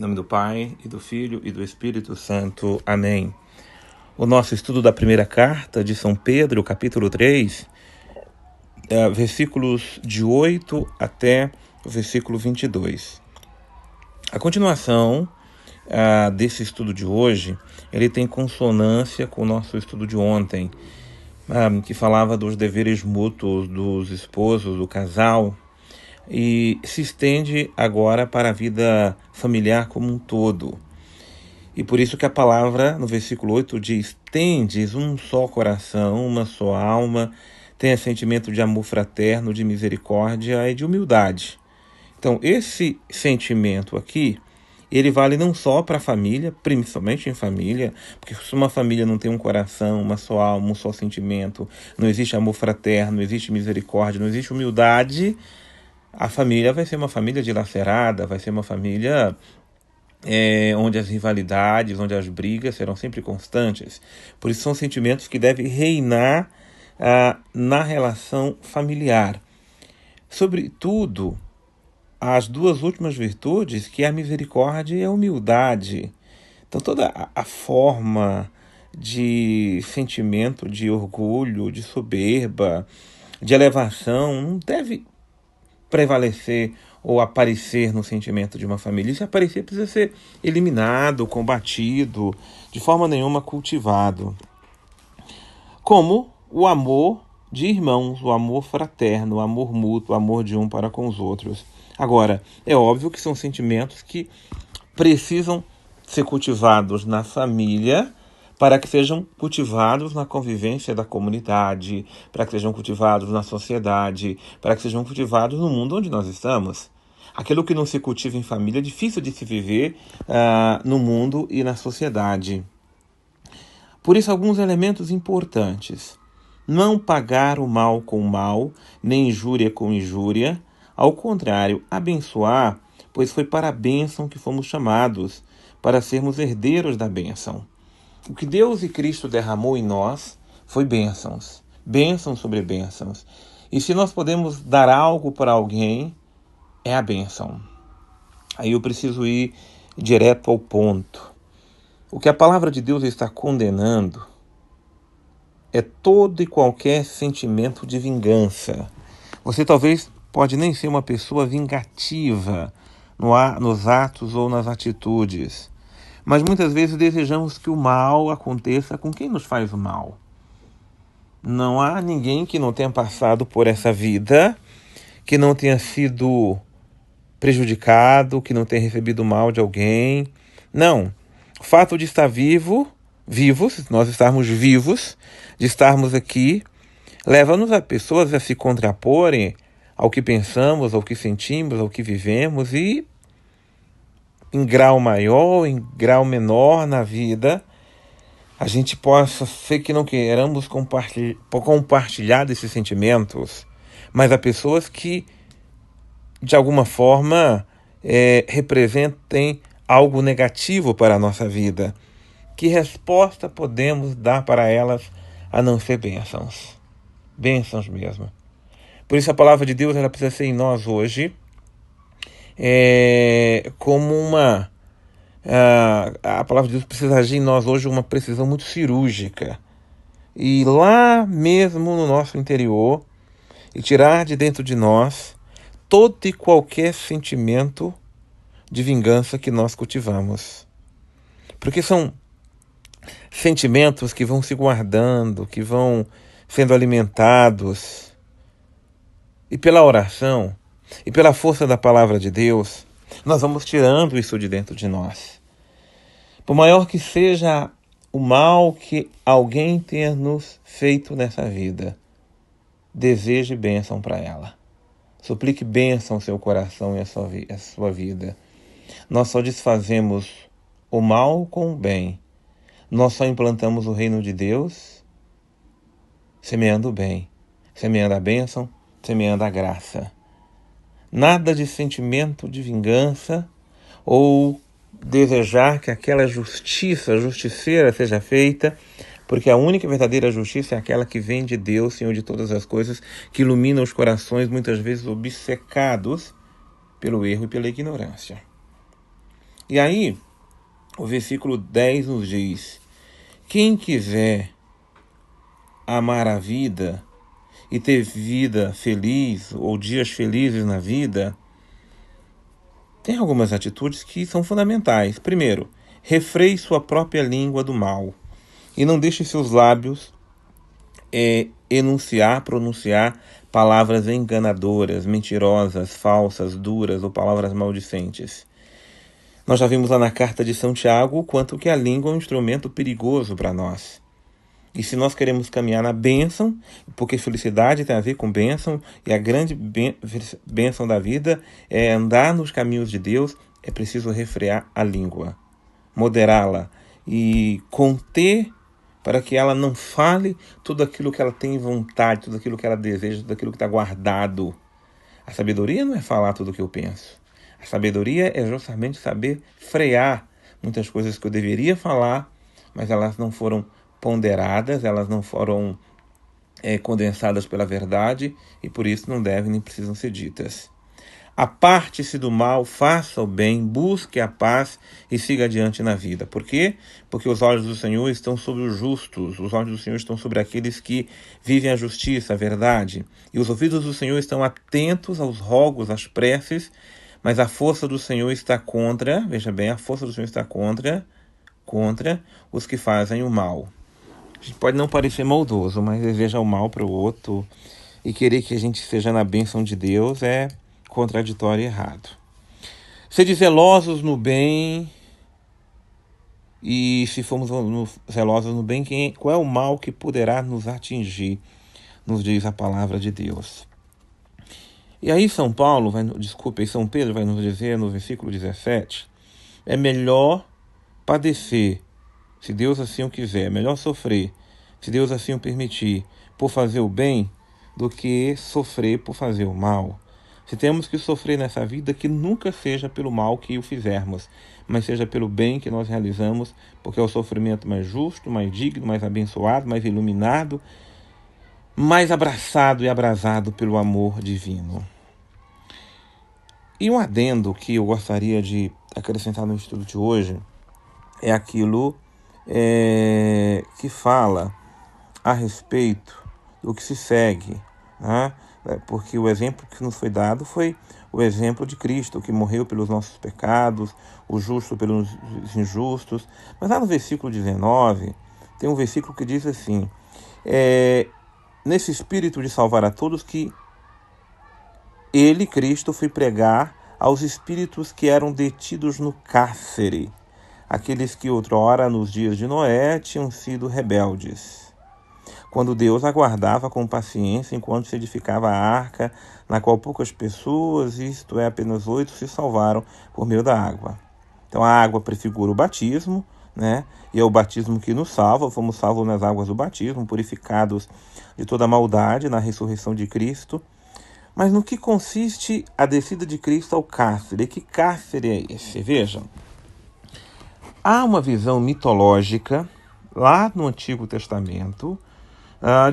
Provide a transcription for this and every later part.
Em nome do Pai, e do Filho, e do Espírito Santo. Amém. O nosso estudo da primeira carta de São Pedro, capítulo 3, versículos de 8 até o versículo 22. A continuação desse estudo de hoje, ele tem consonância com o nosso estudo de ontem, que falava dos deveres mútuos dos esposos, do casal, e se estende agora para a vida familiar como um todo. E por isso que a palavra, no versículo 8, diz: tendes um só coração, uma só alma, tenha sentimento de amor fraterno, de misericórdia e de humildade. Então, esse sentimento aqui, ele vale não só para a família, principalmente em família, porque se uma família não tem um coração, uma só alma, um só sentimento, não existe amor fraterno, não existe misericórdia, não existe humildade, a família vai ser uma família dilacerada, vai ser uma família onde as rivalidades, onde as brigas serão sempre constantes. Por isso são sentimentos que devem reinar na relação familiar. Sobretudo, as duas últimas virtudes, que é a misericórdia e a humildade. Então toda a forma de sentimento de orgulho, de soberba, de elevação, não deve prevalecer ou aparecer no sentimento de uma família. E se aparecer, precisa ser eliminado, combatido, de forma nenhuma cultivado. Como o amor de irmãos, o amor fraterno, o amor mútuo, o amor de um para com os outros. Agora, é óbvio que são sentimentos que precisam ser cultivados na família, para que sejam cultivados na convivência da comunidade, para que sejam cultivados na sociedade, para que sejam cultivados no mundo onde nós estamos. Aquilo que não se cultiva em família é difícil de se viver no mundo e na sociedade. Por isso, alguns elementos importantes. Não pagar o mal com o mal, nem injúria com injúria. Ao contrário, abençoar, pois foi para a bênção que fomos chamados, para sermos herdeiros da bênção. O que Deus e Cristo derramou em nós foi bênçãos, bênçãos sobre bênçãos. E se nós podemos dar algo para alguém, é a bênção. Aí eu preciso ir direto ao ponto. O que a palavra de Deus está condenando é todo e qualquer sentimento de vingança. Você talvez pode nem ser uma pessoa vingativa nos atos ou nas atitudes, mas muitas vezes desejamos que o mal aconteça com quem nos faz o mal. Não há ninguém que não tenha passado por essa vida, que não tenha sido prejudicado, que não tenha recebido mal de alguém. Não. O fato de estar vivos, nós estarmos vivos, de estarmos aqui, leva-nos a pessoas a se contraporem ao que pensamos, ao que sentimos, ao que vivemos, e em grau maior, em grau menor na vida, a gente possa ser que não queiramos compartilhar desses sentimentos, mas há pessoas que, de alguma forma, representem algo negativo para a nossa vida. Que resposta podemos dar para elas a não ser bênçãos? Bênçãos mesmo. Por isso a palavra de Deus ela precisa ser em nós hoje como uma... a palavra de Deus precisa agir em nós hoje uma precisão muito cirúrgica. E lá mesmo no nosso interior, e tirar de dentro de nós todo e qualquer sentimento de vingança que nós cultivamos. Porque são sentimentos que vão se guardando, que vão sendo alimentados. E pela oração, e pela força da palavra de Deus, nós vamos tirando isso de dentro de nós. Por maior que seja o mal que alguém tenha nos feito nessa vida, deseje bênção para ela. Suplique bênção ao seu coração e à sua vida. Nós só desfazemos o mal com o bem. Nós só implantamos o reino de Deus semeando o bem, semeando a bênção, semeando a graça. Nada de sentimento de vingança ou desejar que aquela justiceira seja feita, porque a única e verdadeira justiça é aquela que vem de Deus, Senhor de todas as coisas, que ilumina os corações muitas vezes obcecados pelo erro e pela ignorância. E aí, o versículo 10 nos diz: quem quiser amar a vida e ter vida feliz ou dias felizes na vida, tem algumas atitudes que são fundamentais. Primeiro, refreie sua própria língua do mal e não deixe seus lábios pronunciar palavras enganadoras, mentirosas, falsas, duras ou palavras maldicentes. Nós já vimos lá na carta de São Tiago o quanto que a língua é um instrumento perigoso para nós. E se nós queremos caminhar na bênção, porque felicidade tem a ver com bênção, e a grande bênção da vida é andar nos caminhos de Deus, é preciso refrear a língua, moderá-la e conter para que ela não fale tudo aquilo que ela tem vontade, tudo aquilo que ela deseja, tudo aquilo que está guardado. A sabedoria não é falar tudo o que eu penso. A sabedoria é justamente saber frear muitas coisas que eu deveria falar, mas elas não foram ponderadas, elas não foram condensadas pela verdade e por isso não devem nem precisam ser ditas. Aparte-se do mal, faça o bem, busque a paz e siga adiante na vida. Por quê? Porque os olhos do Senhor estão sobre os justos, os olhos do Senhor estão sobre aqueles que vivem a justiça, a verdade. E os ouvidos do Senhor estão atentos aos rogos, às preces, mas a força do Senhor está contra, veja bem, a força do Senhor está contra os que fazem o mal. A gente pode não parecer maldoso, mas desejar o mal para o outro e querer que a gente esteja na bênção de Deus é contraditório e errado. Sede zelosos no bem, e se formos zelosos no bem, qual é o mal que poderá nos atingir? Nos diz a palavra de Deus. E aí São Pedro vai nos dizer no versículo 17, é melhor padecer, se Deus assim o quiser, é melhor sofrer, se Deus assim o permitir, por fazer o bem, do que sofrer por fazer o mal. Se temos que sofrer nessa vida, que nunca seja pelo mal que o fizermos, mas seja pelo bem que nós realizamos, porque é o sofrimento mais justo, mais digno, mais abençoado, mais iluminado, mais abraçado e abrasado pelo amor divino. E um adendo que eu gostaria de acrescentar no estudo de hoje é aquilo que fala a respeito do que se segue, né? Porque o exemplo que nos foi dado foi o exemplo de Cristo, que morreu pelos nossos pecados, o justo pelos injustos. Mas lá no versículo 19, tem um versículo que diz assim, nesse espírito de salvar a todos que ele, Cristo, foi pregar aos espíritos que eram detidos no cárcere, aqueles que outrora, nos dias de Noé, tinham sido rebeldes, quando Deus aguardava com paciência enquanto se edificava a arca, na qual poucas pessoas, isto é, apenas 8, se salvaram por meio da água. Então a água prefigura o batismo, né? E é o batismo que nos salva, fomos salvos nas águas do batismo, purificados de toda maldade na ressurreição de Cristo. Mas no que consiste a descida de Cristo ao cárcere? Que cárcere é esse? Vejam, há uma visão mitológica lá no Antigo Testamento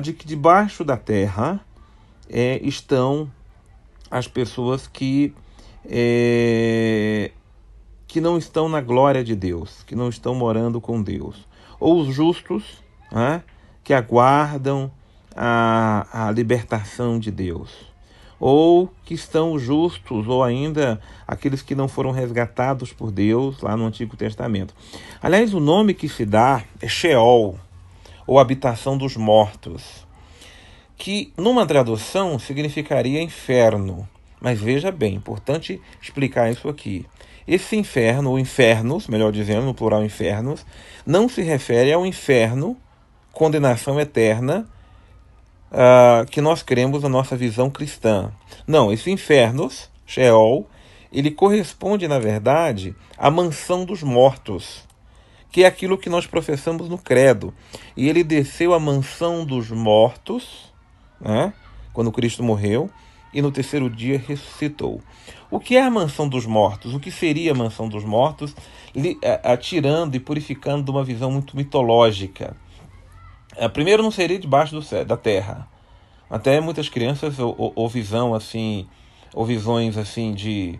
de que debaixo da terra estão as pessoas que não estão na glória de Deus, que não estão morando com Deus, ou os justos, que aguardam a libertação de Deus, ou que estão justos, ou ainda aqueles que não foram resgatados por Deus lá no Antigo Testamento. Aliás, o nome que se dá é Sheol, ou habitação dos mortos, que numa tradução significaria inferno. Mas veja bem, importante explicar isso aqui. Esse inferno, ou infernos, melhor dizendo, no plural infernos, não se refere ao inferno, condenação eterna, que nós cremos na nossa visão cristã. Não, esse infernos, Sheol, ele corresponde, na verdade, à mansão dos mortos, que é aquilo que nós professamos no credo. E ele desceu à mansão dos mortos, né, quando Cristo morreu, e no terceiro dia ressuscitou. O que é a mansão dos mortos? O que seria a mansão dos mortos? Tirando e purificando de uma visão muito mitológica. Primeiro, não seria debaixo da terra. Até muitas crianças ou visões assim de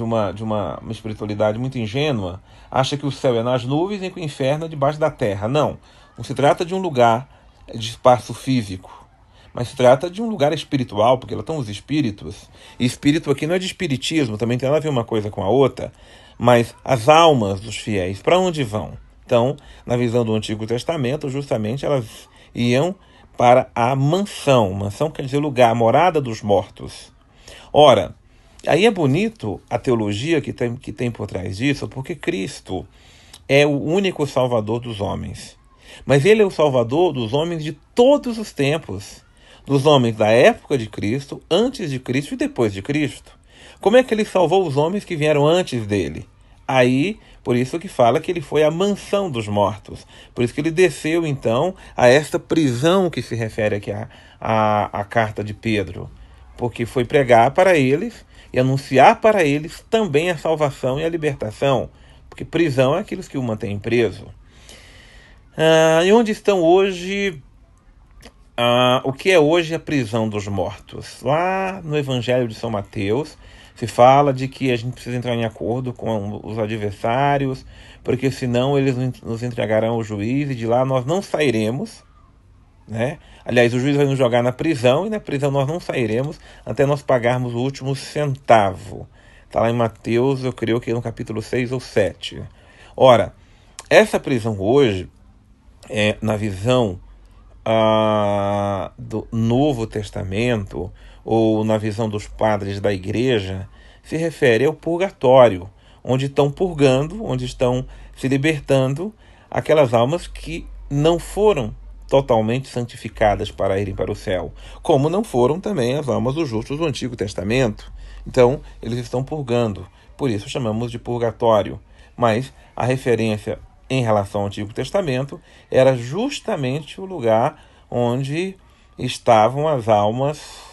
uma espiritualidade muito ingênua, acha que o céu é nas nuvens e que o inferno é debaixo da terra. Não. Não se trata de um lugar de espaço físico, mas se trata de um lugar espiritual, porque lá estão os espíritos. E espírito aqui não é de espiritismo, também tem nada a ver uma coisa com a outra, mas as almas dos fiéis, para onde vão? Então, na visão do Antigo Testamento, justamente elas iam para a mansão. Mansão quer dizer lugar, morada dos mortos. Ora, aí é bonito a teologia que tem por trás disso, porque Cristo é o único Salvador dos homens. Mas ele é o Salvador dos homens de todos os tempos. Dos homens da época de Cristo, antes de Cristo e depois de Cristo. Como é que ele salvou os homens que vieram antes dele? Aí, por isso que fala que ele foi à mansão dos mortos. Por isso que ele desceu, então, a esta prisão que se refere aqui à carta de Pedro. Porque foi pregar para eles e anunciar para eles também a salvação e a libertação. Porque prisão é aqueles que o mantêm preso. E onde estão hoje... o que é hoje a prisão dos mortos? Lá no Evangelho de São Mateus, se fala de que a gente precisa entrar em acordo com os adversários, porque senão eles nos entregarão ao juiz e de lá nós não sairemos, né? Aliás, o juiz vai nos jogar na prisão e na prisão nós não sairemos até nós pagarmos o último centavo. Está lá em Mateus, eu creio que no capítulo 6 ou 7. Ora, essa prisão hoje, na visão do Novo Testamento, ou na visão dos padres da igreja, se refere ao purgatório, onde estão purgando, onde estão se libertando aquelas almas que não foram totalmente santificadas para irem para o céu, como não foram também as almas dos justos do Antigo Testamento. Então, eles estão purgando, por isso chamamos de purgatório. Mas a referência em relação ao Antigo Testamento era justamente o lugar onde estavam as almas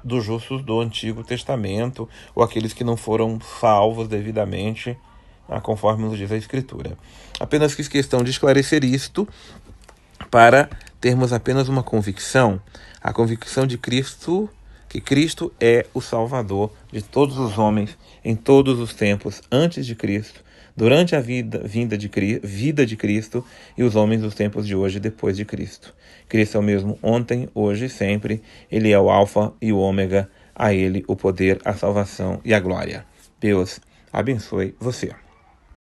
dos justos do Antigo Testamento, ou aqueles que não foram salvos devidamente, conforme nos diz a Escritura. Apenas fiz questão de esclarecer isto para termos apenas uma convicção, a convicção de Cristo, que Cristo é o Salvador de todos os homens em todos os tempos antes de Cristo, durante a vida de Cristo e os homens dos tempos de hoje depois de Cristo. Cristo é o mesmo ontem, hoje e sempre. Ele é o Alfa e o Ômega. A Ele o poder, a salvação e a glória. Deus abençoe você.